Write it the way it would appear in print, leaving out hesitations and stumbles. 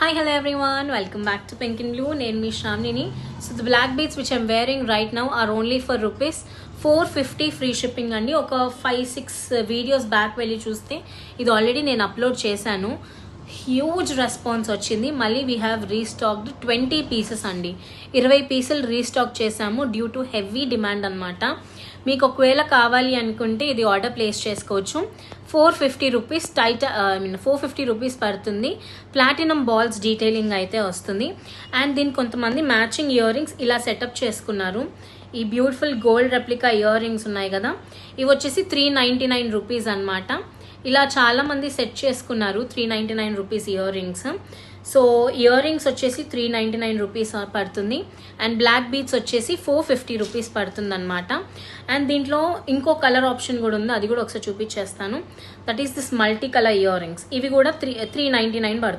Hi, hello everyone. Welcome back to Pink and Blue. Name me Shramnini. So the black beads which I'm wearing right now are only for rupees 450 free shipping అండి. ఒక 5-6 videos back వెళ్ళి చూస్తే ఇది already నేను upload చేశాను. Huge response వచ్చింది. మళ్ళీ we have restocked 20 pieces అండి. 20 పీసులు రీస్టాక్ చేశాము డ్యూ టు హెవీ డిమాండ్ అనమాట. మీకు ఒకవేళ కావాలి అనుకుంటే ఇది ఆర్డర్ ప్లేస్ చేసుకోవచ్చు. 450 రూపీస్ $450 రూపీస్ పడుతుంది. ప్లాటినం బాల్స్ డీటెయిలింగ్ అయితే వస్తుంది. అండ్ దీనికి కొంతమంది మ్యాచింగ్ ఇయర్ రింగ్స్ ఇలా సెటప్ చేసుకున్నారు. ఈ beautiful gold replica ear rings ఉన్నాయి కదా, ఇవి వచ్చేసి 399 రూపీస్ అనమాట. ఇలా చాలా మంది సెట్ చేసుకున్నారు 399 rupees ear rings. So ear rings వచ్చేసి 399 రూపీస్ పడుతుంది. అండ్ బ్లాక్ బీడ్స్ వచ్చేసి 450 రూపీస్ పడుతుంది అనమాట. అండ్ దీంట్లో ఇంకో కలర్ ఆప్షన్ కూడా ఉంది, అది కూడా ఒకసారి చూపించేస్తాను. That is this multi colour ear rings. ఇవి కూడా 399 పడుతుంది.